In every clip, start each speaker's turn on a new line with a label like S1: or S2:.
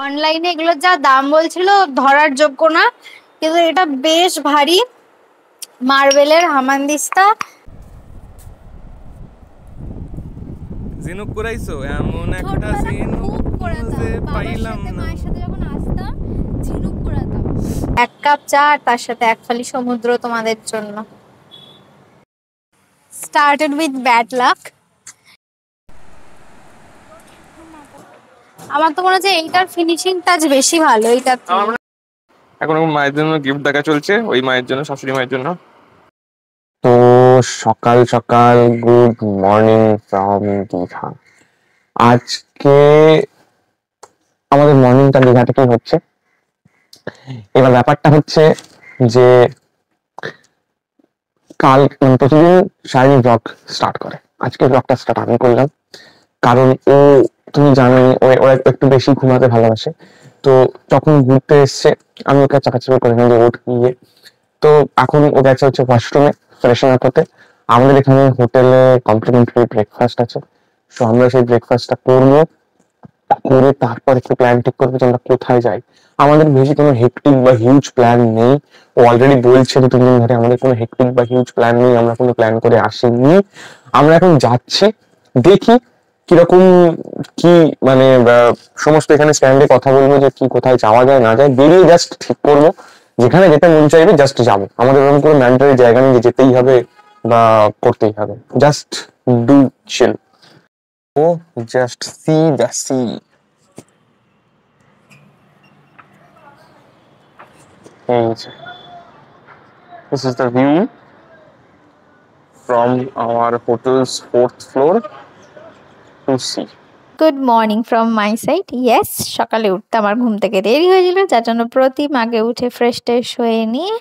S1: অনলাইনে এগুলোর যা দাম বলছিল ধরার যোগ্য না, কিন্তু এটা বেশ ভারী মার্বেলের হামানদিস্তা।
S2: ঝিনুক কুড়াইছো এমন একটা ঝিনুক খুঁজে পাইলাম না।
S1: মায়ের সাথে যখন আসতাম ঝিনুক কুড়াতাম। 1 কাপ চা আর তার সাথে 1 ফালি সমুদ্র তোমাদের জন্য। Started with bad lakh. আমার তো মনে হচ্ছে এইটার ফিনিশিং টাচ বেশি ভালো এইটা।
S2: এখন মায়ের জন্য গিফট দেখা চলছে, ওই মায়ের জন্য, শাশুড়ি মায়ের জন্য।
S3: তো সকাল সকাল গুড মর্নিং ফ্রম দীঘা। আজকে আমাদের মর্নিংটা দীঘা থেকেই হচ্ছে। এবার ব্যাপারটা হচ্ছে যে কাল প্রতিদিন শারীরিক ব্লগ স্টার্ট করে, আজকে ব্লগটা স্টার্ট আমি করলাম কারণ তুমি জানো ও একটু বেশি ঘুমাতে ভালোবাসে। তো যখন ঘুরতে এসছে আমি ওকে চাকাচাকি করে নিয়ে ওঠ গিয়ে, তো এখন ও গেছে হচ্ছে ওয়াশরুমে ফ্রেশন আপ হতে। আমাদের এখানে হোটেলে কমপ্লিমেন্টারি ব্রেকফাস্ট আছে, তো আমরা সেই ব্রেকফাস্টটা করবো, করে তারপর একটু প্ল্যান ঠিক করবো যে আমরা কোথায় যাই। আমাদের বেশি কোনো হেক্টিক বা হিউজ প্ল্যান নেই। ও অলরেডি বলছে যে 2 দিন ধরে আমাদের কোনো হেক্টিক বা হিউজ প্ল্যান নেই, আমরা কোনো প্ল্যান করে আসিনি। আমরা এখন যাচ্ছি, দেখি কিরকম কি মানে সমস্ত এখানে স্ট্যান্ডে কথা বলবো যে কি কোথায় যাওয়া যায় না যায়, বেরিয়ে জাস্ট ঠিক করবো যেখানে যেতে মন চাইবে জাস্ট যাবো। আমাদের এরকম কোনো ম্যান্ডেটরি জায়গা নেই যে যেতেই হবে বা করতেই হবে, জাস্ট ডু চিল ও just see the sea. This is the view from our hotel's 4th floor to sea.
S1: Good morning from my side. Yes, সকালে উঠতে আমার ঘুম থেকে দেরি হয়েছিল, যার জন্য প্রতিম আগে উঠে ফ্রেশ ট্রেশ হয়ে নিয়ে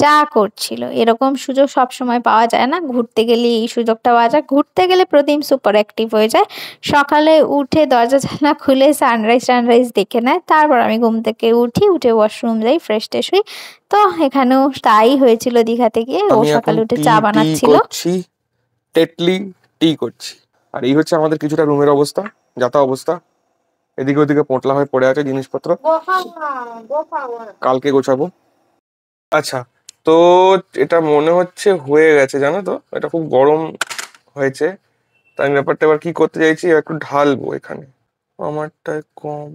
S1: চা করছিল। এরকম সুযোগ সব সময় পাওয়া যায় না, ঘুরতে গেলে এই সুযোগটা পাওয়া যায়। ঘুরতে গেলে প্রতিম সুপার অ্যাক্টিভ হয়ে যায়, সকালে উঠে দরজা জানলা খুলে সানরাইজ দেখে নেয়। তারপর আমি ঘুম থেকে উঠে ওয়াশরুম যাই, ফ্রেশ ট্রেশ হই। তো এখানেও তাই হয়েছিল দীঘাতে গিয়ে। ও সকালে উঠে চা বানাচ্ছিল,
S2: টেটলি টি করছি। আর এই হচ্ছে আমাদের কিছুটা রুমের অবস্থা, যাতা অবস্থা। এদিকে ওদিকে পোটলা হয়ে পড়ে আছে জিনিসপত্র, কালকে গোছাবো। আচ্ছা, তো এটা মনে হচ্ছে হয়ে গেছে, জানো তো এটা খুব গরম হয়েছে, তাই আমি ব্যাপারটা এবার কি করতে চাইছি, একটু ঢালবো এখানে। আমারটা কম।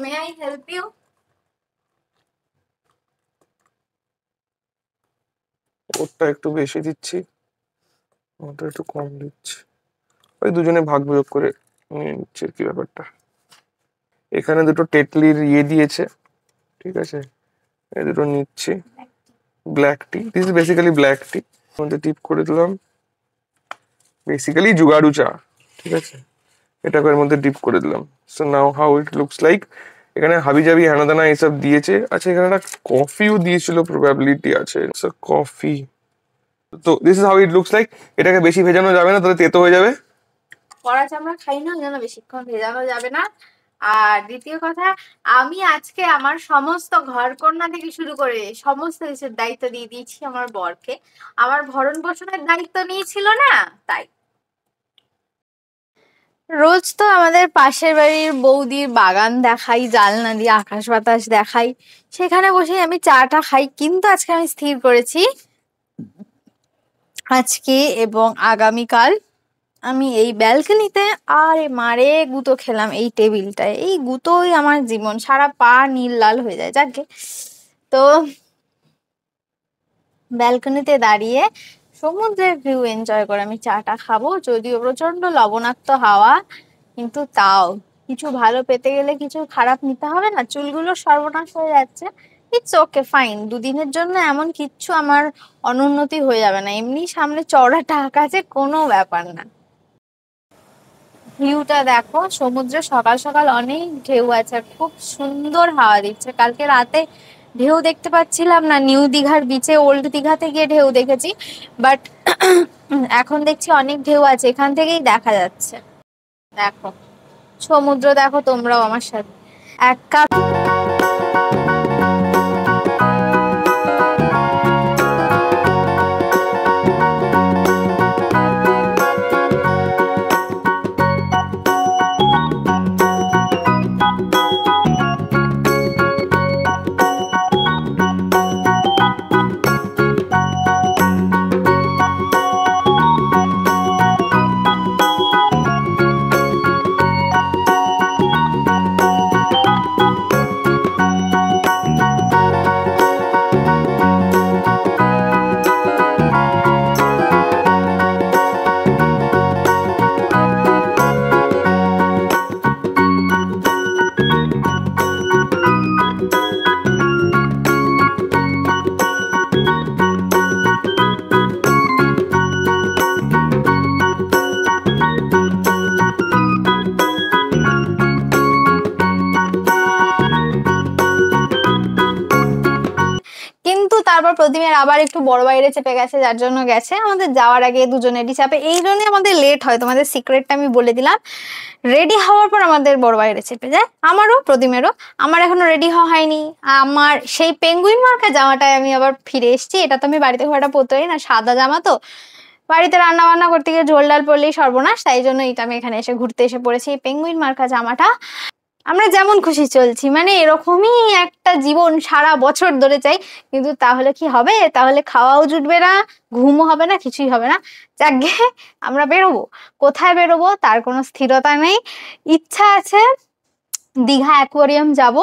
S1: May I help you?
S2: ওটা একটু বেশি দিচ্ছি, ওটা একটু কম দিচ্ছি, ওই দুজনে ভাগ বিয়োগ করে নিয়ে নিচ্ছে কি ব্যাপারটা। এখানে দুটো টেটলির ইয়ে দিয়েছে, ঠিক আছে, এই দুটো নিচ্ছি। Black tea, this is basically black tea, মধ্যে টিপ করে দিলাম, বেসিক্যালি জুগাড়ু চা, ঠিক আছে, এটাকে এর মধ্যে ডিপ করে দিলাম। So now how it looks like. এখানে হাবি জাবি হ্যানাদানা এইসব দিয়েছে। আচ্ছা, এখানে একটা কফিও দিয়েছিল, প্রবাবিলিটি আছে কফি। তো this is how it looks like. এটাকে বেশি ভেজানো যাবে না, তাহলে তেতো হয়ে যাবে।
S1: কড়া চামড়া খাই না, যেন বেশিক্ষণ ভেজানো যাবে না। আর দ্বিতীয় কথা, আমি আজকে আমার সমস্ত ঘরকন্না থেকে শুরু করে সমস্ত কিছুর দায়িত্ব দিয়ে দিয়েছি আমার বরকে। আমার ভরণ পোষণের দায়িত্ব নিয়েছিল না, তাই। রোজ তো আমাদের পাশের বাড়ির বৌদির বাগান দেখাই, জানলা দিয়ে আকাশ বাতাস দেখাই, সেখানে বসে আমি চাটা খাই। কিন্তু আজকে আমি স্থির করেছি আজকে এবং আগামীকাল আমি এই ব্যালকনিতে আরে মারে গুঁতো খেলাম এই টেবিলটায়। এই গুঁতোই আমার জীবন, সারা পা নীল লাল হয়ে যায়। যাকে তো ব্যালকনিতে দাঁড়িয়ে সমুদ্রের ভিউ এনজয় করে আমি চাটা খাবো। যদিও প্রচন্ড লবণাক্ত হাওয়া, কিন্তু তাও কিছু ভালো পেতে গেলে কিছু খারাপ নিতে হবে না। চুলগুলো সর্বনাশ হয়ে যাচ্ছে, ইটস ওকে ফাইন। দুদিনের জন্য এমন কিচ্ছু আমার অনুন্নতি হয়ে যাবে না, এমনি সামনে চওড়া টাক আছে, কোনো ব্যাপার না। ভিউটা দেখো, সমুদ্রে সকাল সকাল অনেক ঢেউ আছে আর খুব সুন্দর হাওয়া দিচ্ছে। কালকে রাতে ঢেউ দেখতে পাচ্ছিলাম না নিউ দীঘার বিচে, ওল্ড দীঘাতে গিয়ে ঢেউ দেখেছি, বাট এখন দেখছি অনেক ঢেউ আছে, এখান থেকেই দেখা যাচ্ছে। দেখো সমুদ্র, দেখো তোমরাও আমার সাথে। 1 কাপ প্রতিমের আবার একটু বড় বাইরে চেপে গেছে, যার জন্য গেছে। আমাদের যাওয়ার আগে দুজনেরই চাপে, এই জন্যই আমাদের লেট হয়। তোমাদের সিক্রেটটা আমি বলে দিলাম, রেডি হওয়ার পর আমাদের বড় বাইরে চেপে যায়, আমারও প্রতিমেরও। আমার এখনো রেডি হওয়া হয়নি। আমার সেই পেঙ্গুইন মার্কা জামাটায় আমি আবার ফিরে এসেছি। এটা তো আমি বাড়িতে খুব একটা পরতেই না, সাদা জামা তো, বাড়িতে রান্না বান্না করতে গিয়ে ঝোল ডাল পড়লেই সর্বনাশ, তাই জন্য এটা আমি এখানে এসে ঘুরতে এসে পড়েছি। এই পেঙ্গুইন মার্কা জামাটা, আমরা যেমন খুশি চলছি, মানে এরকমই একটা জীবন সারা বছর ধরে চাই, কিন্তু তাহলে কি হবে? তাহলে খাওয়াও জুটবে না, ঘুমও হবে না, কিছুই হবে না। যাকগে, আমরা বেরোবো। কোথায় বেরোবো তার কোনো স্থিরতা নেই। ইচ্ছা আছে দীঘা অ্যাকোয়ারিয়াম যাব,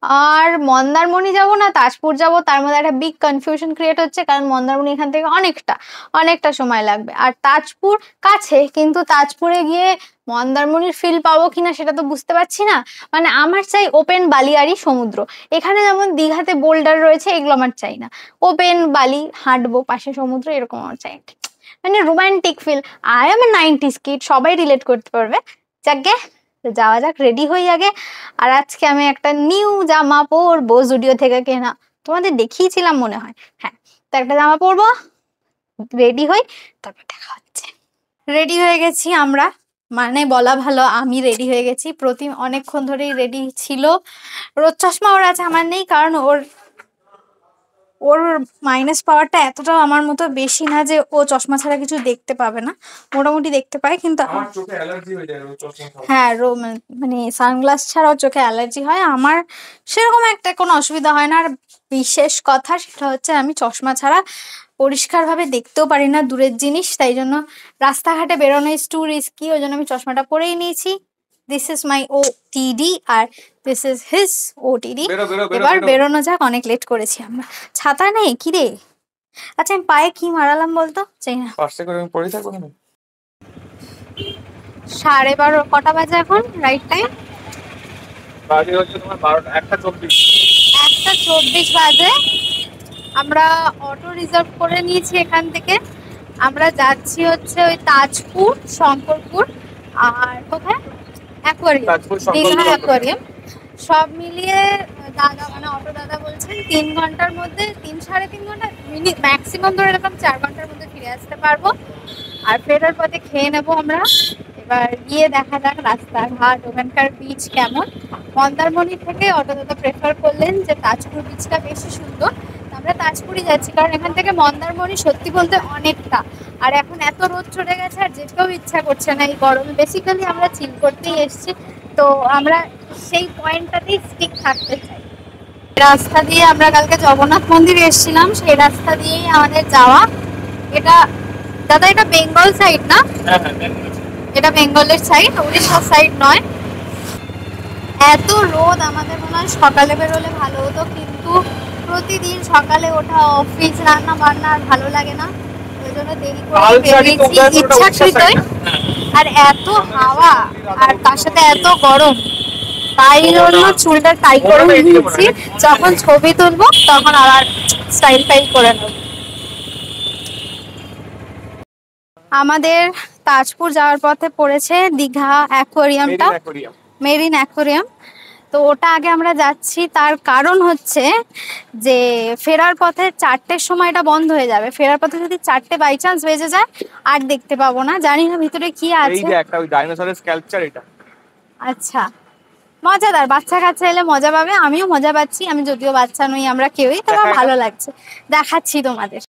S1: আর মন্দারমণি যাব না তাজপুর যাব, তার মধ্যে একটা বিগ কনফিউশন ক্রিয়েট হচ্ছে, কারণ মন্দারমণি এখান থেকে অনেকটা সময় লাগবে, আর তাজপুর কাছে, কিন্তু তাজপুরে গিয়ে মন্দারমণির ফিল পাবো কিনা সেটা তো বুঝতে পারছি না। মানে আমার চাই ওপেন বালিয়ারি সমুদ্র। এখানে যেমন দীঘাতে বোল্ডার রয়েছে, এগুলো আমার চাই না। ওপেন বালি, হাঁটবো, পাশে সমুদ্র, এরকম আমার চাই, মানে romantic feel. I am a 90s kid, সবাই রিলেট করতে পারবে। যাকগে, যাওয়া যাক, রেডি হই আগে। আর আজকে আমি একটা নিউ জামা পরবো, জুডিও থেকে কেনা, তোমাদের দেখিয়েছিলাম মনে হয়। হ্যাঁ, তো একটা জামা পরবো, রেডি হই, তারপর দেখা হচ্ছে। রেডি হয়ে গেছি আমরা, মানে বলা ভালো আমি রেডি হয়ে গেছি। প্রতিম অনেকক্ষণ ধরেই রেডি ছিল। রোদ চশমা ওর আছে, আমার নেই, কারণ ওর মাইনাস পাওয়ারটা এতটাও আমার মতো বেশি না যে ও চশমা ছাড়া কিছু দেখতে পাবে না, মোটামুটি দেখতে পায়। কিন্তু
S2: আমার চোখে অ্যালার্জি হয়ে যায় চশমা ছাড়া।
S1: হ্যাঁ, মানে সানগ্লাস ছাড়াও চোখে অ্যালার্জি হয়। আমার সেরকম একটা কোনো অসুবিধা হয় না। আর বিশেষ কথা সেটা হচ্ছে আমি চশমা ছাড়া পরিষ্কারভাবে দেখতেও পারি না দূরের জিনিস, তাই জন্য রাস্তাঘাটে বেরোনো ইজ টু রিস্কি, ওই জন্য আমি চশমাটা পরেই নিয়েছি। দিস ইজ মাই OTD আর দিস ইজ হিজ OTD। এবার বেরোনো যাক, অনেক লেট করেছি আমরা। ছাতা নেই কি রে? আচ্ছা, আমি পায়ে কি মারালাম বলতো? চাই না।
S2: পাশে করে আমি পড়ে থাকবো না।
S1: 12:30 কটা বাজে এখন? রাইট টাইম
S2: বাজে হচ্ছে তোমার 1:24।
S1: 1:24 বাজে। আমরা অটো রিজার্ভ করে নিয়েছি এখান থেকে। আমরা যাচ্ছি হচ্ছে ওই তাজপুর, শঙ্করপুর, আর কোথায় অ্যাকোয়ারিয়াম, দীঘা অ্যাকোয়ারিয়াম। সব মিলিয়ে দাদা, মানে অটো দাদা বলছেন 3 ঘন্টার মধ্যে, 3-3.5 ঘন্টা ম্যাক্সিমাম ধরে এরকম 4 ঘন্টার মধ্যে ফিরে আসতে পারবো। আর ফেরার পথে খেয়ে নেবো আমরা। এবার গিয়ে দেখা যাক রাস্তাঘাট, ওখানকার বিচ কেমন। মন্দারমণি থেকে অটো দাদা প্রেফার করলেন যে তাজপুর বিচটা বেশি সুন্দর, আমরা তাজপুরই যাচ্ছি, কারণ এখান থেকে মন্দারমণি সত্যি বলতে অনেকটা। আর এখন এত রোদ চড়ে গেছে, আর যেতেও ইচ্ছা করছে না এই গরমে। বেসিক্যালি আমরা চিল করতেই এসেছি, তো আমরা সেই পয়েন্টটাতেই স্টিক থাকতে চাই। রাস্তা দিয়ে আমরা কালকে জগন্নাথ মন্দিরে এসেছিলাম, সেই রাস্তা দিয়েই আমাদের যাওয়া। এটা দাদা, এটা বেঙ্গল সাইড না? এটা বেঙ্গলের সাইড, উড়িষ্যার সাইড নয়। এত রোদ, আমাদের মনে হয় সকালে বেরোলে ভালো হতো, কিন্তু প্রতিদিন সকালে ওঠা, অফিস, রান্না বান্না, আর ভালো লাগে না, ওই জন্য দেরি করে বেরিয়েছি ইচ্ছাকৃতই। আর এত হাওয়া, আর তার সাথে এত গরম, তাই জন্য চুলটা টাই করে নিয়েছি। যখন ছবি তুলবো তখন আবার স্টাইল ফাইল করে নেব। আমাদের তাজপুর যাওয়ার পথে পড়েছে দীঘা অ্যাকোয়ারিয়ামটা, মেরিন অ্যাকোয়ারিয়াম। তো ওটা আগে আমরা যাচ্ছি, তার কারণ হচ্ছে যে ফেরার পথে 4টের সময় এটা বন্ধ হয়ে যাবে। ফেরার পথে যদি 4টে বাই চান্স বেজে যায়, আর দেখতে পাবো না। জানি না ভিতরে কি আছে।
S2: এই যে একটা ওই ডাইনোসরের স্কাল্পচার এটা।
S1: আচ্ছা, মজাদার, বাচ্চা কাচ্চা এলে মজা পাবে, আমিও মজা পাচ্ছি। আমি যদিও বাচ্চা নই, আমরা কেউই, তবে ভালো লাগছে। দেখাচ্ছি তোমাদের।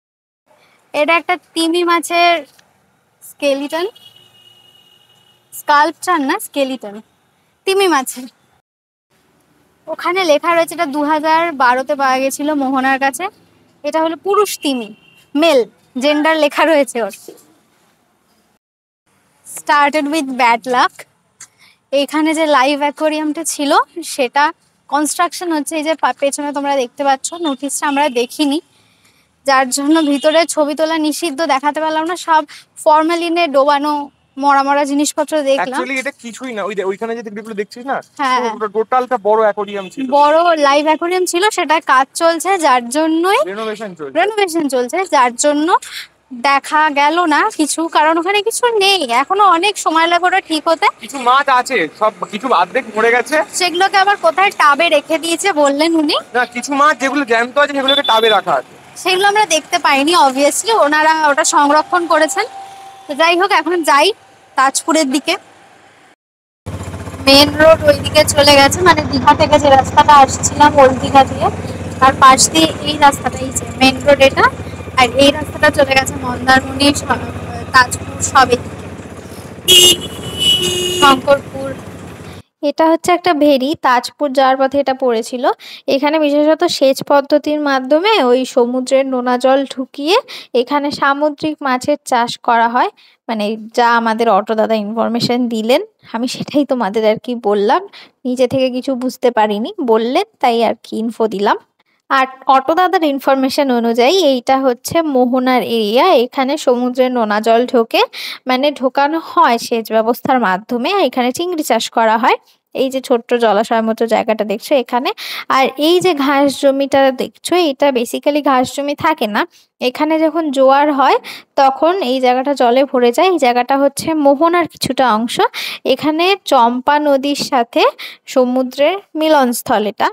S1: এটা একটা তিমি মাছের স্কেলিটন, স্কাল্পচার না, স্কেলিটন, তিমি মাছের। ওখানে লেখা রয়েছে, এটা 2012-তে পাওয়া গেছিল মোহনার কাছে। এটা হলো পুরুষ তিমি, মেল, জেন্ডার লেখা রয়েছে ওর। Started with bad luck. এইখানে যে লাইভ অ্যাকোয়ারিয়ামটা ছিল সেটা কনস্ট্রাকশন হচ্ছে, এই যে পেছনে তোমরা দেখতে পাচ্ছ, নোটিশটা আমরা দেখিনি, যার জন্য ভিতরে ছবি তোলা নিষিদ্ধ, দেখাতে পারলাম না। সব ফরমালিনে ডোবানো মরা মরা জিনিসপত্র দেখলাম।
S2: অ্যাকচুয়ালি এটা কিছুই না, ওইখানে যে যেগুলো দেখছিস না,
S1: হ্যাঁ,
S2: টোটালটা বড় অ্যাকোয়ারিয়াম ছিল,
S1: বড় লাইভ অ্যাকোয়ারিয়াম ছিল, সেটা কাজ চলছে, যার জন্যই রেনোভেশন চলছে, যার জন্য দেখা গেল না কিছু, কারণ ওখানে কিছু নেই, এখনো অনেক সময় লাগে ওটা ঠিক হতে।
S2: কিছু মাছ আছে, সব কিছু অর্ধেক মরে গেছে,
S1: সেগুলোকে আবার কোথায় টাবে রেখে দিয়েছে বললেন উনি।
S2: না, কিছু মাছ যেগুলো জ্যান্ত আছে সেগুলোকে টাবে রাখা আছে।
S1: সেগুলো আমরা দেখতে পাইনি, অবভিয়াসলি ওনারা ওটা সংরক্ষণ করেছেন। তো যাই হোক, এখন যাই তাজপুরের দিকে। মেন রোড ওইদিকে চলে গেছে, মানে দীঘা থেকে যে রাস্তাটা আসছিলাম ওই দীঘা দিয়ে, আর পাশ দিয়ে এই রাস্তাটা, এই যে মেন রোড এটা, আর এই রাস্তাটা চলে গেছে মন্দারমণি, তাজপুর সবের দিকে, শঙ্করপুর। এটা হচ্ছে একটা ভেরি, তাজপুর যাওয়ার পথে এটা পড়েছিল। এখানে বিশেষত সেচ পদ্ধতির মাধ্যমে ওই সমুদ্রের নোনা জল ঢুকিয়ে এখানে সামুদ্রিক মাছের চাষ করা হয়। মানে যা আমাদের অটো দাদা ইনফরমেশন দিলেন, আমি সেটাই তোমাদের আর কি বললাম, নিজে থেকে কিছু বুঝতে পারিনি, বললেন তাই আর কি ইনফো দিলাম। আর অটো দাদার ইনফরমেশন অনুযায়ী এইটা হচ্ছে মোহনার এরিয়া, এখানে সমুদ্রের নোনা জল ঢোকে, মানে ঢোকানো হয় সেচ ব্যবস্থার মাধ্যমে। এখানে চিংড়ি চাষ করা হয়, এই যে ছোট্ট জলাশয়ের মতো জায়গাটা দেখছো এখানে। আর এই যে ঘাস জমিটা দেখছো, এটা বেসিক্যালি ঘাস জমি থাকে না, এখানে যখন জোয়ার হয় তখন এই জায়গাটা জলে ভরে যায়। এই জায়গাটা হচ্ছে মোহনার কিছুটা অংশ। এখানে চম্পা নদীর সাথে সমুদ্রের মিলনস্থল এটা।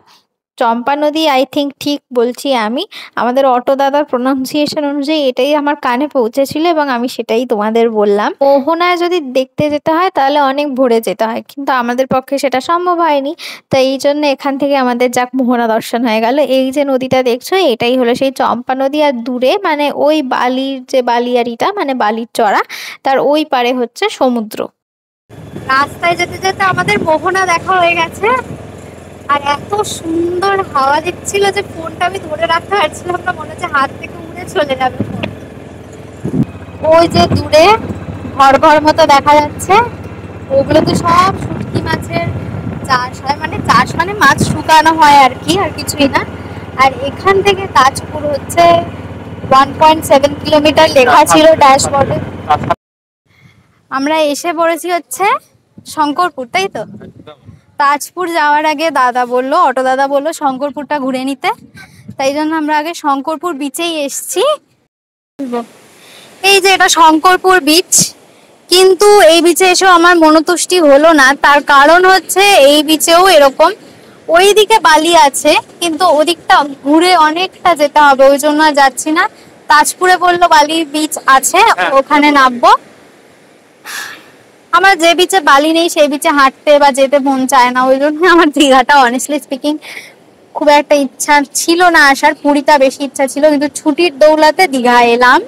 S1: চম্পা নদী, আই থিঙ্ক ঠিক বলছি আমি, আমাদের অটো দাদার প্রোনাউন্সিয়েশন অনুযায়ী এটাই আমার কানে পৌঁছেছিল এবং আমি সেটাই তোমাদের বললাম। মোহনায় যদি দেখতে যেতে হয় তাহলে অনেক ভোরে যেতে হয়, কিন্তু আমাদের পক্ষে সেটা সম্ভব হয়নি। তাই এই জন্য এখান থেকে আমাদের যাক মোহনা দর্শন হয়ে গেল। এই যে নদীটা দেখছো এটাই হলো সেই চম্পা নদী, আর দূরে মানে ওই বালির যে বালিয়াড়িটা, মানে বালির চড়া, তার ওই পারে হচ্ছে সমুদ্র। রাস্তায় যেতে যেতে আমাদের মোহনা দেখা হয়ে গেছে, আর এত সুন্দর হাওয়া দিচ্ছিল যে ফোনটা আমি ধরে রাখতে পারছিলাম না, মনে হচ্ছে হাত থেকে উড়ে চলে যাবে। ওই যে দূরে ঘর ঘর মতো দেখা যাচ্ছে, ওগুলোতে সব শুটকি মাছের চাষ হয়, মানে চাষ মানে মাছ শুকানো হয় আর কি, আর কিছুই না। আর এখান থেকে তাজপুর হচ্ছে 1.7 কিলোমিটার লেখা ছিল ড্যাশবোর্ডে। আমরা এসে পড়েছি হচ্ছে শঙ্করপুর, তাই তো? তাজপুর যাওয়ার আগে দাদা বললো, অটো দাদা বললো শঙ্করপুরটা ঘুরে নিতে, তাই জন্য আমরা আগে শঙ্করপুর বিচেই এসছি। এই যে এটা শঙ্করপুর বিচ, কিন্তু এই বিচে এসেও আমার মনোতুষ্টি হলো না। তার কারণ হচ্ছে এই বিচেও এরকম ওইদিকে বালি আছে, কিন্তু ওদিকটা ঘুরে অনেকটা যেতে হবে, ওই জন্য আর যাচ্ছি না। তাজপুরে বললো বালি বিচ আছে, ওখানে নামবো। আমার যে বিচে বালি নেই সেই বিচে হাঁটতে বা যেতে মন চায় না, ওই জন্য আমার দীঘাটা অনেস্টলি স্পিকিং খুব একটা ইচ্ছা ছিল না আসার, পুরীটা বেশি ইচ্ছা ছিল, কিন্তু ছুটির দৌলাতে দীঘা এলাম।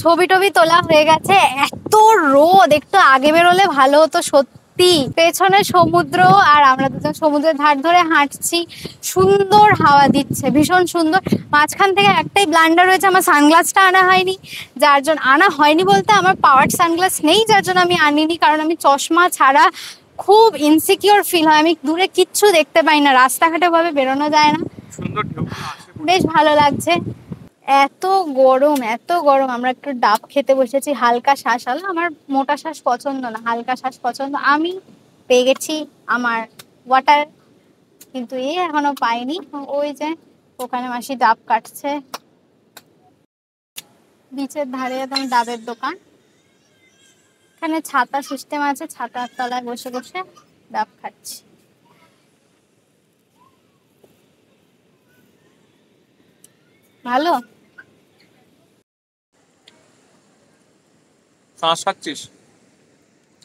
S1: ছবি টবি তোলা হয়ে গেছে, এত রোদ, একটু আগে বেরোলে ভালো হতো সত্যি। পেছনে সমুদ্র, আর আমরা দুজন সমুদ্রের ধার ধরে হাঁটছি, সুন্দর হাওয়া দিচ্ছে, ভীষণ সুন্দর। মাঝখান থেকে একটাই ব্লান্ডার হয়েছে, আমার সানগ্লাসটা আনা হয়নি, যার জন্য আনা হয়নি বলতে আমার পাওয়ার সানগ্লাস নেই, যার জন্য আমি আনিনি, কারণ আমি চশমা ছাড়া খুব ইনসিকিউর ফিল হয়, আমি দূরে কিচ্ছু দেখতে পাই না, রাস্তাঘাটে ভাবে বেরোনো যায় না। বেশ ভালো লাগছে। এত গরম, এত গরম, আমরা একটু ডাব খেতে বসেছি, হালকা শ্বাস আলো, আমার মোটা শ্বাস পছন্দ না, হালকা শ্বাস পছন্দ। আমি পেয়ে গেছি আমার ওয়াটার, কিন্তু এখনো পাইনি। ওই যে ওখানে মাসি ডাব কাটছে, বিচের ধারে একদম ডাবের দোকান, এখানে ছাতা সিস্টেম আছে, ছাতার তলায় বসে বসে ডাব খাচ্ছি। ভালো।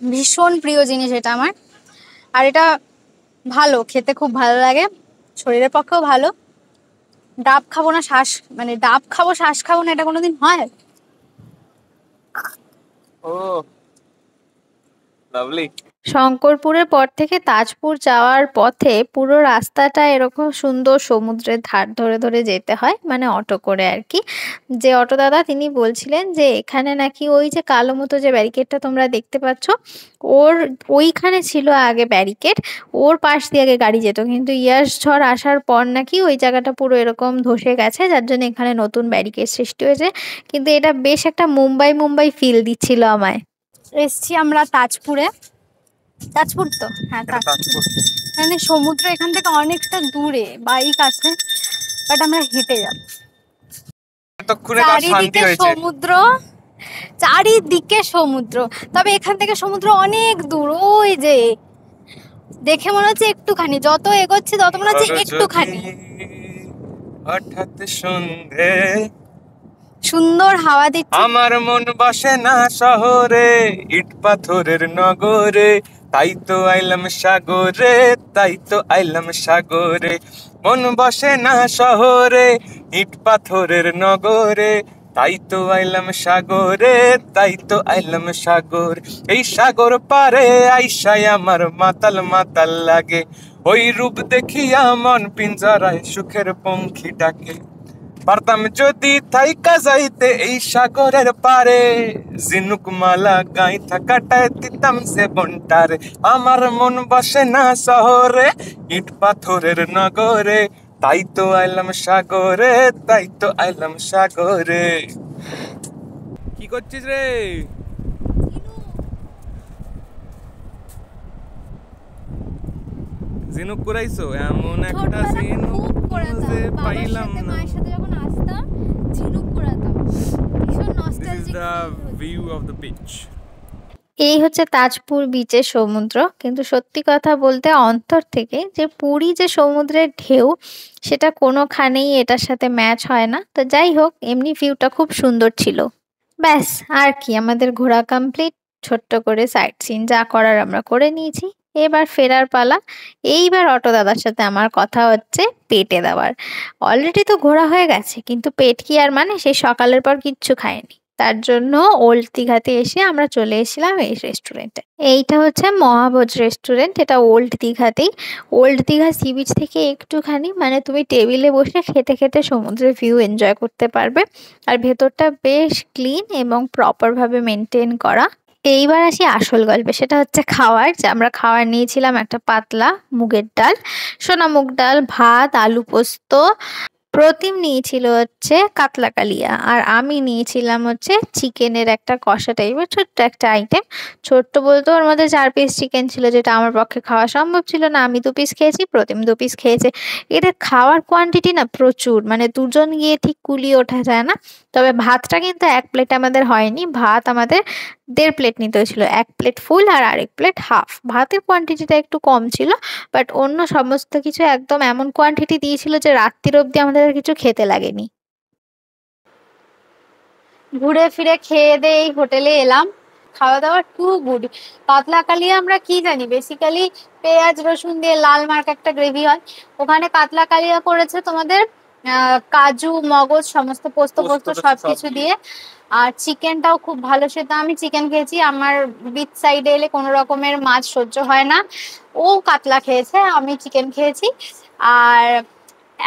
S1: ভীষণ প্রিয় জিনিস এটা আমার, আর এটা ভালো খেতে, খুব ভালো লাগে, শরীরের পক্ষেও ভালো। ডাব খাবো না শ্বাস, মানে ডাব খাবো শ্বাস খাবো না, এটা কোনোদিন হয়? ও লাভলি। শঙ্করপুরের পর থেকে তাজপুর যাওয়ার পথে পুরো রাস্তাটা এরকম সুন্দর সমুদ্রের ধার ধরে ধরে যেতে হয়, মানে অটো করে আর কি। যে অটো দাদা তিনি বলছিলেন যে এখানে নাকি ওই যে কালো মতো যে ব্যারিকেডটা তোমরা দেখতে পাচ্ছ, ওর ওইখানে ছিল আগে ব্যারিকেড, ওর পাশ দিয়ে আগে গাড়ি যেত, কিন্তু ইয়াস ঝড় আসার পর নাকি ওই জায়গাটা পুরো এরকম ধসে গেছে, যার জন্য এখানে নতুন ব্যারিকেড সৃষ্টি হয়েছে। কিন্তু এটা বেশ একটা মুম্বাই মুম্বাই ফিল দিচ্ছিল আমায়। এসছি আমরা তাজপুরে, তাজপুর তো, হ্যাঁ তাজপুর। মানে সমুদ্র এখান থেকে অনেকটা দূরে, বাইক আছে, বাট আমরা হেঁটে যাব। চারিদিকে সমুদ্র, চারিদিকে সমুদ্র, তবে এখান থেকে সমুদ্র অনেক দূর, ওই যে দেখে মনে হচ্ছে একটুখানি, যত এগোচ্ছি তত মনে হচ্ছে একটুখানি। হঠাৎ সন্ধে সুন্দর হাওয়া দিচ্ছে।
S2: আমার মন বসে না শহরে, ইট পাথরের নগরে, তাই তো আইলাম সাগরে, তাই তো আইলাম সাগরে। মন বসে না শহরে, ইট পাথরের নগরে, তাই তো আইলাম সাগরে, তাই তো আইলাম সাগর। এই সাগর পারে আইসাই আমার মাতাল মাতাল লাগে, ওই রূপ দেখিয়া মন পিঞ্জরায় সুখের পঙ্খী ডাকে। পারতাম যদি থাইকা যাইতে এই সাগরের পারে, ঝিনুক মালা গাইথা কাটায় দিতাম সে বন্টারে। আমার মন বসে না শহরে, ইট পাথরের নগরে, তাই তো আইলাম সাগরে, তাই তো আইলাম সাগরে। কি করছিস রে? ঝিনুক কুড়াইছো? এমন একটা ঝিনুক খুঁজে পাইলাম না।
S1: মায়ের সাথে যখন আসতাম ঝিনুক কুড়াতাম, ভীষণ
S2: This is
S1: nostalgic.
S2: the view of the beach.
S1: এই হচ্ছে তাজপুর বিচের সমুদ্র। কিন্তু সত্যি কথা বলতে অন্তর থেকে যে পুরী যে সমুদ্রের ঢেউ, সেটা কোনোখানেই এটার সাথে ম্যাচ হয় না। তো যাই হোক, এমনি ভিউটা খুব সুন্দর ছিল। ব্যাস, আর কি, আমাদের ঘোরা কমপ্লিট। ছোট্ট করে সাইট সিন যা করার আমরা করে নিয়েছি। এবার ফেরার পালা। এইবার অটো দাদার সাথে আমার কথা হচ্ছে পেটে দেওয়ার। অলরেডি তো ঘোরা হয়ে গেছে, কিন্তু পেট কি আর মানে, সেই সকালের পর কিচ্ছু খায়নি। তার জন্য ওল্ড দীঘাতে এসে আমরা চলে এসেছিলাম এই রেস্টুরেন্টে। এইটা হচ্ছে মহাভোজ রেস্টুরেন্ট, এটা ওল্ড দীঘাতেই। ওল্ড দীঘা সি বিচ থেকে একটুখানি, মানে তুমি টেবিলে বসে খেতে খেতে সমুদ্রের ভিউ এনজয় করতে পারবে। আর ভেতরটা বেশ ক্লিন এবং প্রপারভাবে মেনটেন করা। এইবার আসি আসল গল্পে, সেটা হচ্ছে খাওয়ার। যে আমরা খাওয়ার নিয়েছিলাম একটা পাতলা মুগের ডাল, সোনা মুগ ডাল, ভাত, আলু পোস্ত। প্রতিম নিয়েছিল হচ্ছে কাতলা কালিয়া, আর আমি নিয়েছিলাম হচ্ছে চিকেনের একটা কষা টাইপের ছোট্ট একটা আইটেম। ছোট্ট বলতে ওর মধ্যে 4 পিস চিকেন ছিল, যেটা আমার পক্ষে খাওয়া সম্ভব ছিল না। আমি 2 পিস খেয়েছি, প্রতিম 2 পিস খেয়েছে। এটা খাওয়ার কোয়ান্টিটি না প্রচুর, মানে দুজন গিয়ে ঠিক কুলিয়ে ওঠা যায় না। তবে ভাতটা কিন্তু 1 প্লেট আমাদের হয়নি, ভাত আমাদের 1.5 প্লেট নিতে হয়েছিল। 1 প্লেট ফুল আর আরেক প্লেট হাফ। ভাতের কোয়ান্টিটিটা একটু কম ছিল, বাট অন্য সমস্ত কিছু একদম এমন কোয়ান্টিটি দিয়েছিল যে রাত্রির অবধি আমাদের আর কিছু খেতে লাগেনি। ঘুরে ফিরে খেয়ে দিয়ে এই হোটেলে এলাম। খাওয়া দাওয়া টু গুড। কাতলা কালিয়া আমরা কি জানি, বেসিক্যালি পেঁয়াজ রসুন দিয়ে লাল মার্ক একটা গ্রেভি হয়। ওখানে কাতলা কালিয়া করেছে তোমাদের কাজু মগজ সমস্ত পোস্ত পোস্ত সবকিছু দিয়ে। আর চিকেনটাও খুব ভালো সেদ্ধ। আমি চিকেন খেয়েছি, আমার বিচ সাইডে এলে কোনো রকমের মাছ সহ্য হয় না। ও কাতলা খেয়েছে, আমি চিকেন খেয়েছি। আর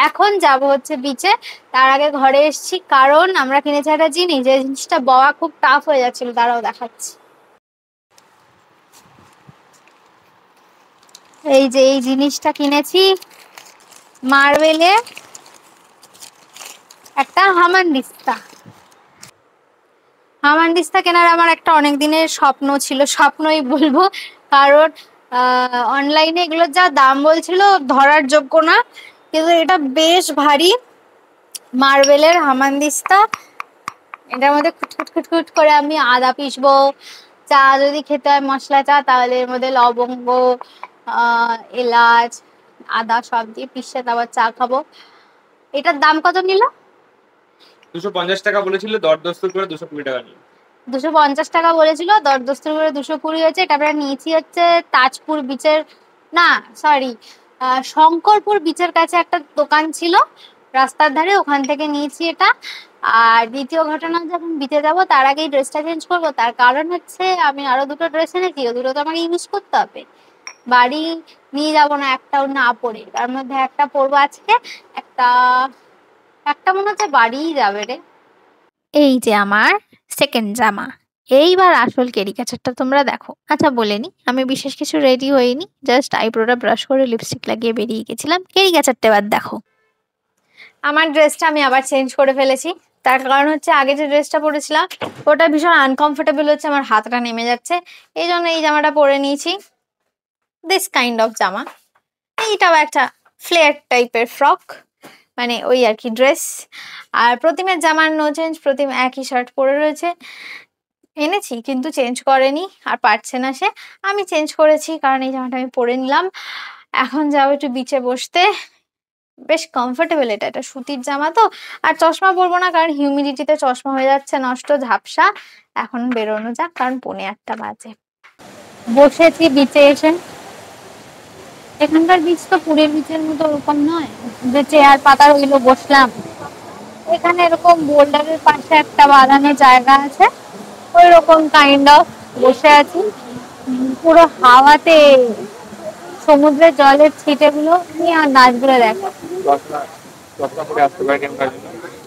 S1: এখন যাব হচ্ছে বিচে। তার আগে ঘরে এসেছি, কারণ আমরা কিনেছি একটা জিনিস, যে জিনিসটা বওয়া খুব টাফ হয়ে যাচ্ছিল। তারাও দেখাচ্ছি। এই যে এই জিনিসটা কিনেছি, মার্বেলে একটা হামানদিস্তা। হামানদিস্তা কেনার আমার একটা অনেক দিনের স্বপ্ন ছিল, স্বপ্নই বলবো, কারণ অনলাইনে এগুলোর যা দাম বলছিল ধরার যোগ্য না। কিন্তু এটা বেশ ভারী মার্বেলের হামানদিস্তা। এটার মধ্যে খুটখুট খুটখুট করে আমি আদা পিসবো। চা যদি খেতে হয় মশলা চা, তাহলে এর মধ্যে লবঙ্গ এলাচ আদা সব দিয়ে পিষে তারপর চা খাবো। এটার দাম কত নিল?
S2: 250 টাকা বলেছিল, দরদস্তুর করে 220 টাকা নিয়ে।
S1: 250 টাকা বলেছিল, দরদস্তুর করে 220 হয়েছে। এটা আমরা নিয়েছি হচ্ছে তাজপুর বিচের, না সরি, শঙ্করপুর বিচের কাছে একটা দোকান ছিল রাস্তার ধারে, ওখান থেকে নিয়েছি এটা। আর দ্বিতীয় ঘটনা, যখন বিচে যাবো তার আগেই ড্রেসটা চেঞ্জ করবো। তার কারণ হচ্ছে আমি আরো 2টো ড্রেস এনেছি, ও 2টো তো আমাকে ইউজ করতে হবে। বাড়ি নিয়ে যাবো না একটাও না পরে, তার মধ্যে একটা পরবো আজকে, একটা একটা মনে হচ্ছে বাড়িই যাবে রে। এই যে আমার সেকেন্ড জামা। এইবার আসল ক্যারিকেচারটা তোমরা দেখো। আচ্ছা বলে নি, আমি বিশেষ কিছু রেডি হইনি, জাস্ট আইব্রোটা ব্রাশ করে লিপস্টিক লাগিয়ে বেরিয়ে গেছিলাম। ক্যারিকেচারটা এবার দেখো। আমার ড্রেসটা আমি আবার চেঞ্জ করে ফেলেছি। তার কারণ হচ্ছে আগে যে ড্রেসটা পরেছিলাম ওটা ভীষণ আনকমফোর্টেবল হচ্ছে, আমার হাতটা নেমে যাচ্ছে। এই জন্য এই জামাটা পরে নিয়েছি, দিস কাইন্ড অফ জামা। এইটাও একটা ফ্লেয়ার টাইপের ফ্রক, মানে ওই আর কি ড্রেস। আর প্রতিমের জামার নো চেঞ্জ, প্রতিম একই শার্ট পরে রয়েছে। এনেছি কিন্তু চেঞ্জ করেনি, আর পারছে না সে। আমি চেঞ্জ করেছি, কারণ এই জামাটা আমি পরে নিলাম। এখন যাবো একটু বিচে বসতে। বেশ কমফোর্টেবল, এটা সুতির জামা তো। আর চশমা পরবো না, কারণ হিউমিডিটিতে চশমা হয়ে যাচ্ছে নষ্ট, ঝাপসা। এখন বেরোনো যাক, কারণ 8:45 বাজে। বসেছি বিচে এসে। এখানকার বিচ তো পুরীর বিচের মতো ওরকম নয় যে চেয়ার পাতা রইলো বসলাম। এখানে এরকম বোল্ডারের পাশে একটা বাগানের জায়গা আছে, ওই রকম কাইন্ড অফ বসে আছি। পুরো হাওয়াতে সমুদ্রের জলের ছিটেগুলো নিয়ে আর নাচগুলো দেখো।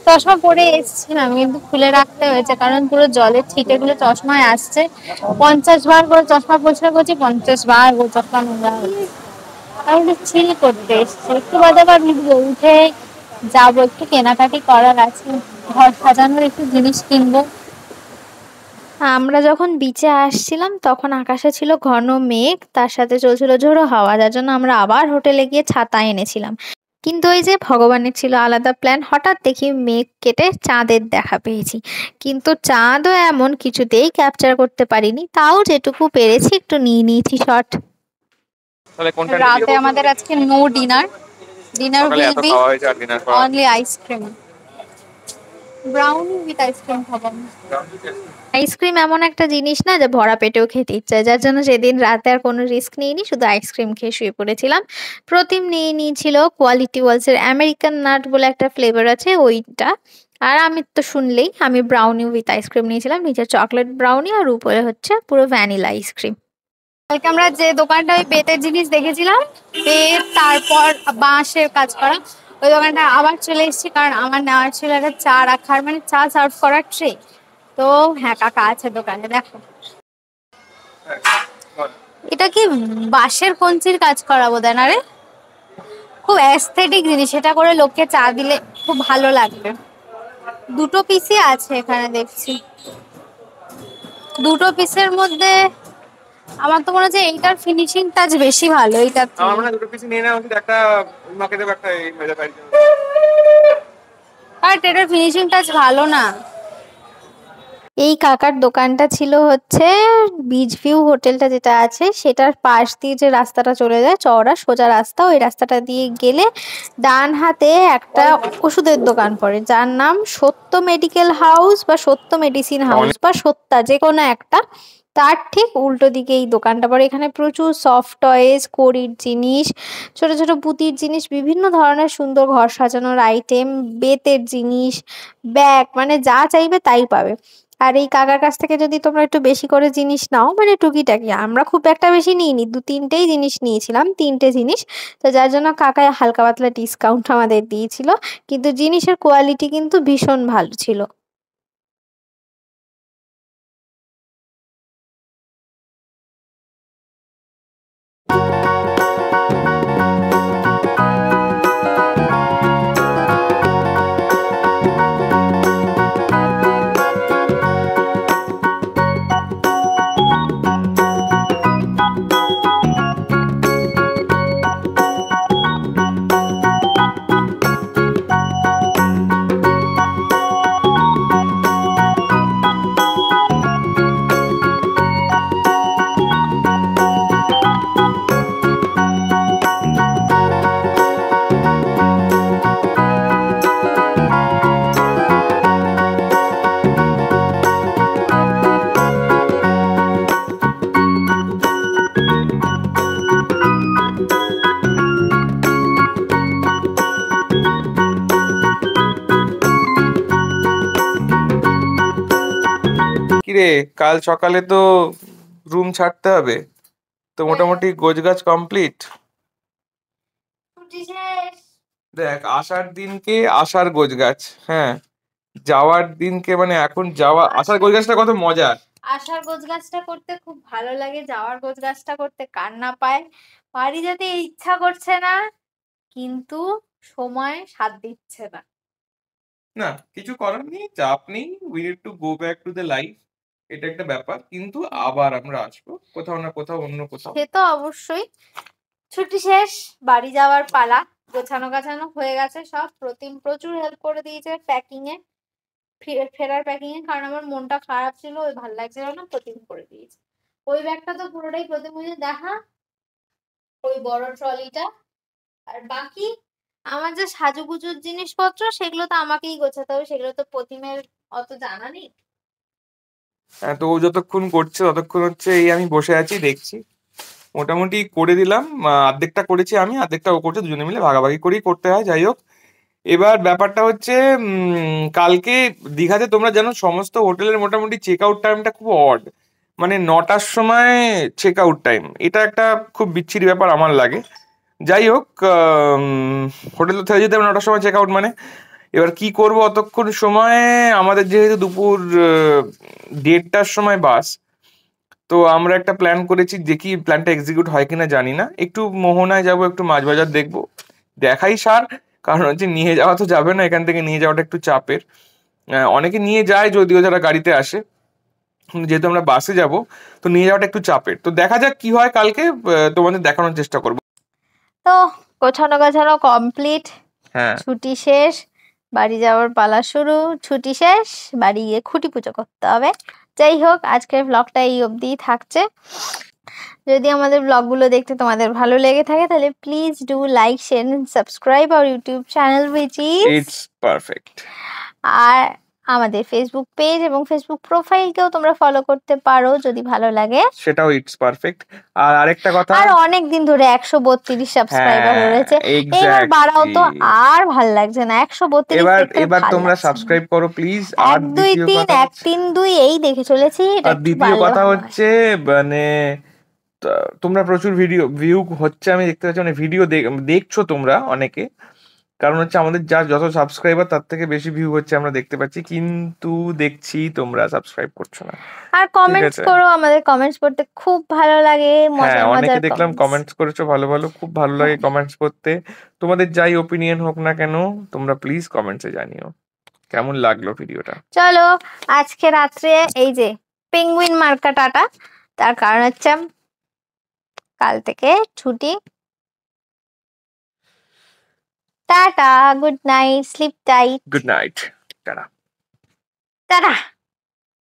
S1: চশমা পরে এসেছিলাম কিন্তু খুলে রাখতে হয়েছে, কারণ পুরো জলের ছিটেগুলো চশমায় আসছে। 50 বার করে চশমা পরিষ্কার করছি, 50 বার করে চশমা নোংরা হচ্ছে। আমি চিল করতে এসছি, একটু বাদে আবার উঠে যাবো, একটু কেনাকাটি করার আছে, ঘর সাজানোর একটু জিনিস কিনবো। আমরা যখন বিচে আসছিলাম তখন আকাশে ছিল ঘন মেঘ, তার সাথে চলছিল ঝোড়ো হাওয়া, যার জন্য আমরা আবার হোটেলে গিয়ে ছাতা এনেছিলাম। কিন্তু ওই যে ভগবানের ছিল আলাদা প্ল্যান, হঠাৎ দেখি মেঘ কেটে চাঁদের দেখা পেয়েছি। কিন্তু চাঁদও এমন কিছুতেই ক্যাপচার করতে পারিনি, তাও যেটুকু পেরেছি একটু নিয়ে নিয়েছি শট। রাতে আমাদের আজকে no dinner, dinner will be only ice cream, brownie with ice cream খাবো। আইসক্রিম এমন একটা জিনিস না যে ভরা পেটেও খেতে ইচ্ছা, যার জন্য সেদিন রাতে আর কোনো রিস্ক নিইনি, শুধু আইসক্রিম খেয়ে শুয়ে পড়েছিলাম। প্রতিম নিয়ে নিয়েছিল কোয়ালিটি ওয়ালস এর আমেরিকান নাট বলে একটা ফ্লেভার আছে ওইটা। আর আমি তো শুনলেই আমি ব্রাউনি উইথ আইসক্রিম নিয়েছিলাম, নিচে চকলেট ব্রাউনি আর উপরে হচ্ছে পুরো ভ্যানিলা আইসক্রিম। কালকে আমরা যে দোকানটা ওই বেতের জিনিস দেখেছিলাম, বেত তারপর বাঁশের কাজ করা, ওই দোকানটা আবার চলে এসেছি, কারণ আমার নেওয়ার ছিল একটা চা রাখার, মানে চা সার্ভ করার ট্রে। তো হ্যাঁ, কাকা আছে দোকানে, দেখো এটা কি বাঁশের কঞ্চির কাজ করা বোধহয় না রে, খুব অ্যাস্থেটিক জিনিস, এটা করে লোককে চা দিলে খুব ভালো লাগবে। দুটো পিসই আছে এখানে দেখছি, দুটো পিসের মধ্যে আমার তো মনে হচ্ছে এইটার ফিনিশিং টাচ বেশি ভালো। এইটা
S2: আমার মনে হয় দুটো পিস নিয়ে নেওয়া উচিত, একটা মাকে দেবো, একটা এই হয়ে যাবে।
S1: আর এটার ফিনিশিং টাচ ভালো না। এই কাকার দোকানটা ছিল হচ্ছে বিচ ভিউ হোটেলটা যেটা আছে সেটার পাশ দিয়ে যে রাস্তাটা চলে যায়, চওড়া সোজা রাস্তা, ওই রাস্তাটা দিয়ে গেলে ডান হাতে একটা ওষুধের দোকান পড়ে, যার নাম সত্য মেডিকেল হাউস বা সত্য মেডিসিন হাউস বা সত্যা, যে কোনো একটা। তার ঠিক উল্টো দিকে এই দোকানটা পড়ে। এখানে প্রচুর সফট টয়েস, কড়ির জিনিস, ছোট ছোট পুঁতির জিনিস, বিভিন্ন ধরনের সুন্দর ঘর সাজানোর আইটেম, বেতের জিনিস, ব্যাগ, মানে যা চাইবে তাই পাবে। আর এই কাকার কাছ থেকে যদি তোমরা একটু বেশি করে জিনিস নাও, মানে টুকিটাকি, আমরা খুব একটা বেশি নিইনি, 2-3টেই জিনিস নিয়েছিলাম, 3টে জিনিস, তো যার জন্য কাকায় হালকা পাতলা ডিসকাউন্ট আমাদের দিয়েছিল। কিন্তু জিনিসের কোয়ালিটি কিন্তু ভীষণ ভালো ছিল।
S2: কিরে, কাল সকালে তো রুম ছাড়তে হবে, তো মোটামুটি গোছগাছ কমপ্লিট। দেখ, আসার দিনকে আসার গোছগাছ, হ্যাঁ, যাওয়ার দিনকে মানে এখন যাওয়া আসার গোছগাছটা কত মজার।
S1: আসার গোছগাছটা করতে খুব ভালো লাগে, যাওয়ার গোছগাছটা করতে কান্না পায়। বাড়ি যেতে ইচ্ছা করছে না, কিন্তু সময় সাথ দিচ্ছে না।
S2: না, কিছু করার নেই, চাপ নেই, we need to go back to the life, এটা একটা ব্যাপার, কিন্তু আবার আমরা আসবো কোথাও না কোথাও, অন্য কোথাও।
S1: সে তো অবশ্যই। ছুটি শেষ, বাড়ি যাওয়ার পালা। গোছানো গাছানো হয়ে গেছে সব, প্রতিম প্রচুর হেল্প করে দিয়েছে প্যাকিং এ, ফেরার প্যাকিং এ, কারণ আমার মনটা খারাপ ছিল, ওই ভালো লাগছিল না, প্রতিম করে দিয়েছে। ওই ব্যাগটা তো পুরোটাই প্রতিম দেখা, ওই বড় ট্রলিটা। আর বাকি আমার যে সাজুগুজুর জিনিসপত্র সেগুলো তো আমাকেই গোছাতে হবে, সেগুলো তো প্রতিমের অত জানা নেই।
S2: হ্যাঁ, তো ও যতক্ষণ করছে ততক্ষণ হচ্ছে এই আমি বসে আছি দেখছি। মোটামুটি করে দিলাম, অর্ধেকটা করেছি আমি, অর্ধেকটা ও করছে, দুজনে মিলে ভাগাভাগি করেই করতে হয়। যাই হোক, এবার ব্যাপারটা হচ্ছে কালকে দীঘাতে তোমরা জানো সমস্ত হোটেলের মোটামুটি চেক আউট টাইমটা খুব অড, মানে 9টার সময় চেক আউট টাইম। এটা একটা খুব বিচ্ছিরি ব্যাপার আমার লাগে। যাই হোক, হোটেল তো থেকে যেতে হবে 9টার সময় চেক আউট মানে। এবার কি করব অতক্ষণ সময়, আমাদের যেহেতু দুপুর 1:30টার সময় বাস, তো আমরা একটা প্ল্যান করেছি, দেখি প্ল্যানটা এক্সিকিউট হয় কিনা জানি না। একটু মোহনায় যাব, একটু মাছ বাজার দেখবো, দেখাই সার। কারণ হচ্ছে নিয়ে যাওয়া তো যাবে না, এখান থেকে নিয়ে যাওয়াটা একটু চাপের। অনেকে নিয়ে যায় যদিও যারা গাড়িতে আসে, কিন্তু যেহেতু আমরা বাসে যাব তো নিয়ে যাওয়াটা একটু চাপের। তো দেখা যাক কি হয় কালকে, তোমাদের দেখানোর চেষ্টা করবো।
S1: তো গোছানো গোছানো কমপ্লিট,
S2: হ্যাঁ,
S1: ছুটি শেষ, বাড়ি যাওয়ার পালা শুরু। ছুটি শেষ, বাড়ি গিয়ে খুঁটি পুজো করতে হবে। যাই হোক, আজকের ব্লগটা এই অবধিই থাকছে। যদি আমাদের ব্লগগুলো দেখতে তোমাদের ভালো লেগে থাকে তাহলে please do like, share and subscribe our YouTube channel which is
S2: it's perfect.
S1: আর আমাদের ফেসবুক পেজ এবং ফেসবুক প্রোফাইলকেও তোমরা ফলো করতে পারো যদি ভালো লাগে।
S2: সেটাও ইটস পারফেক্ট। আর আরেকটা কথা,
S1: আর অনেক দিন ধরে 132 সাবস্ক্রাইবার
S2: হ্যাঁ
S1: রয়েছে, এবার বাড়াও তো। আর ভাল লাগছে না, 132
S2: এবার
S1: দেখতে
S2: এবার
S1: ভাল
S2: তোমরা
S1: লাগছে না।
S2: সাবস্ক্রাইব করো প্লিজ। আর
S1: 1 2 3 1 3 2 এই দেখে চলেছি, এটা
S2: আর
S1: একটু
S2: দ্বিতীয়
S1: বাড়লে
S2: কথা
S1: ভালো হয়।
S2: হচ্ছে, মানে তোমরা প্রচুর ভিউ হচ্ছে আমি দেখতে পাচ্ছি, মানে ভিডিও দেখছো তোমরা অনেকে। কারণ হচ্ছে আমাদের যত সাবস্ক্রাইবার তার থেকে বেশি ভিউ হচ্ছে আমরা দেখতে পাচ্ছি, কিন্তু দেখছি তোমরা সাবস্ক্রাইব করছো না।
S1: আর
S2: ঠিক
S1: কমেন্টস
S2: আছে,
S1: করো, আমাদের কমেন্টস পড়তে খুব ভালো লাগে,
S2: হ্যাঁ
S1: মজার
S2: অনেকে
S1: মজার
S2: দেখলাম
S1: কমেন্টস।
S2: কমেন্টস করেছো, ভালো ভালো, খুব ভালো লাগে কমেন্টস করতে। তোমাদের যাই ওপিনিয়ন হোক না কেন, তোমরা প্লিজ কমেন্টসে জানিও কেমন লাগলো ভিডিওটা।
S1: চলো, আজকে রাত্রে এই যে পেঙ্গুইন মার্কা টাটা, তার কারণ হচ্ছে কাল থেকে ছুটি। Tata, good night, sleep tight,
S2: good night, tata.
S1: Tata.